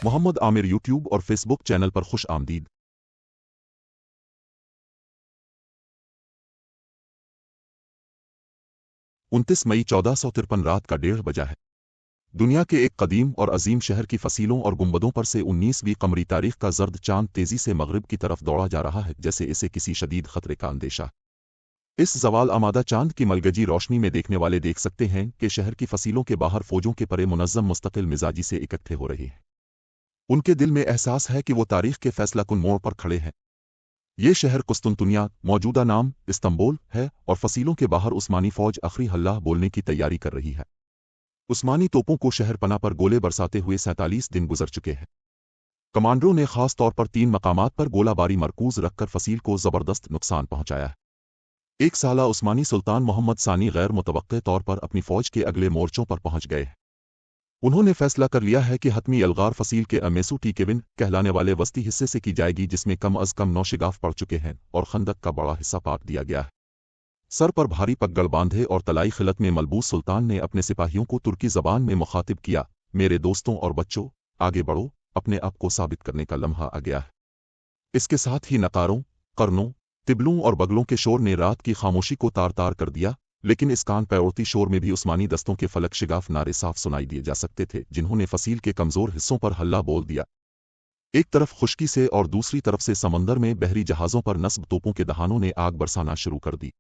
Mohammad Aamir YouTube और Facebook channel पर खुश आमदीद। 29 मई 1453 रात का 1:30 बजा है। दुनिया के एक कदीम और अजीम शहर की फसीलों और गुंबदों पर से 19वीं कमरी तारीख का जर्द चांद तेजी से मगरिब की तरफ दौड़ा जा रहा है, जैसे इसे किसी शदीद खतरे का अंदेशा। इस जवाल आमादा चांद की मलगजी रोशनी में देखने वाले देख सकते हैं कि शहर की फसीलों के बाहर फौजों के परे मुनज़्ज़म मुस्तकिल मिजाजी से इकट्ठे हो रहे हैं। उनके दिल में एहसास है कि वो तारीख के फैसला कुन मोड़ पर खड़े हैं। ये शहर कुस्तुनतुनिया, मौजूदा नाम इस्तंबुल है, और फसीलों के बाहर उस्मानी फौज आखिरी हल्ला बोलने की तैयारी कर रही है। उस्मानी तोपों को शहर पना पर गोले बरसाते हुए 47 दिन गुजर चुके हैं। कमांडरों ने खास तौर पर 3 मकामात पर गोलाबारी मरकूज रखकर फसील को जबरदस्त नुकसान पहुंचाया है। एक साला उस्मानी सुल्तान मोहम्मद सानी गैर मुतवक्के तौर पर अपनी फौज के अगले मोर्चों पर पहुंच गए हैं। उन्होंने फैसला कर लिया है कि हतमी अलगार फसील के अमेसू टीकेविन कहलाने वाले वस्ती हिस्से से की जाएगी, जिसमें कम अज कम 9 शिगाफ पड़ चुके हैं और खंदक का बड़ा हिस्सा पाट दिया गया है। सर पर भारी पगड़ बांधे और तलाई खिलत में मलबूस सुल्तान ने अपने सिपाहियों को तुर्की जबान में मुखातिब किया, मेरे दोस्तों और बच्चों, आगे बढ़ो, अपने आप को साबित करने का लम्हा आ गया है। इसके साथ ही नकारों, करनों, तिबलों और बगलों के शोर ने रात की खामोशी को तार तार कर दिया, लेकिन इस कान पैरोती शोर में भी उस्मानी दस्तों के फलक शिगाफ नारे साफ सुनाई दिए जा सकते थे, जिन्होंने फसील के कमजोर हिस्सों पर हल्ला बोल दिया। एक तरफ खुश्की से और दूसरी तरफ से समंदर में बहरी जहाज़ों पर नस्ब तोपों के दहानों ने आग बरसाना शुरू कर दी।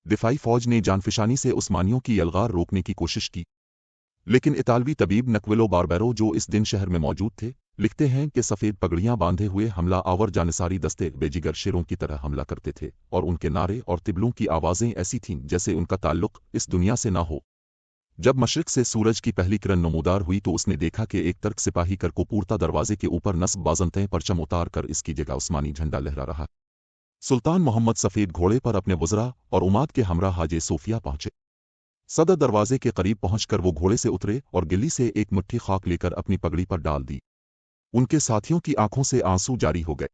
दिफाई फौज ने जानफिशानी से उस्मानियों की यलगार रोकने की कोशिश की, लेकिन इतालवी तबीब नक्विलो बारबेरो, जो इस दिन शहर में मौजूद थे, लिखते हैं कि सफ़ेद पगड़ियां बांधे हुए हमला आवर जानिसारी दस्ते बेजिगर शेरों की तरह हमला करते थे, और उनके नारे और तिबलों की आवाज़ें ऐसी थीं जैसे उनका ताल्लुक इस दुनिया से ना हो। जब मशरिक से सूरज की पहली किरण नमूदार हुई तो उसने देखा कि एक तर्क सिपाही करकोपूरता दरवाजे के ऊपर नस्ब बाजंतें परचम उतार कर इसकी जगह उस्मानी झंडा लहरा रहा। सुल्तान मोहम्मद सफ़ेद घोड़े पर अपने वज़रा और उमाद के हमरा हाजे सोफिया पहुंचे। सदर दरवाजे के करीब पहुंचकर वो घोड़े से उतरे और गिल्ली से एक मुट्ठी खाक लेकर अपनी पगड़ी पर डाल दी। उनके साथियों की आंखों से आंसू जारी हो गए।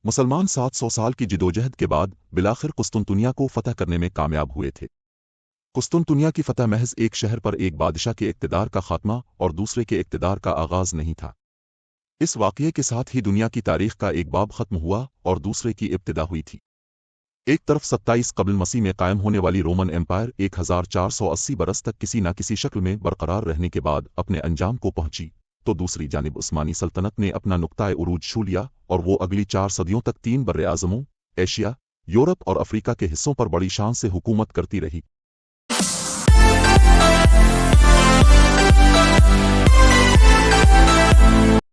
मुसलमान 700 साल की जिदोजहद के बाद बिलाखिर कुस्तुनतुनिया को फतह करने में कामयाब हुए थे। कुस्तुनतुनिया की फतह महज एक शहर पर एक बादशाह के इक़्तिदार का खात्मा और दूसरे के इक़्तिदार का आगाज नहीं था। इस वाक़ये के साथ ही दुनिया की तारीख का एक बाब खत्म हुआ और दूसरे की इब्तिदा हुई थी। एक तरफ 27 कबल मसीह में कायम होने वाली रोमन एम्पायर 1480 बरस तक किसी न किसी शक्ल में बरकरार रहने के बाद अपने अंजाम को पहुंची, तो दूसरी जानिब उस्मानी सल्तनत ने अपना नुक्ताए उरूज छू लिया और वो अगली 4 सदियों तक 3 बर्रे आज़मों, एशिया, यूरोप और अफ्रीका के हिस्सों पर बड़ी शान से हुकूमत करती रही।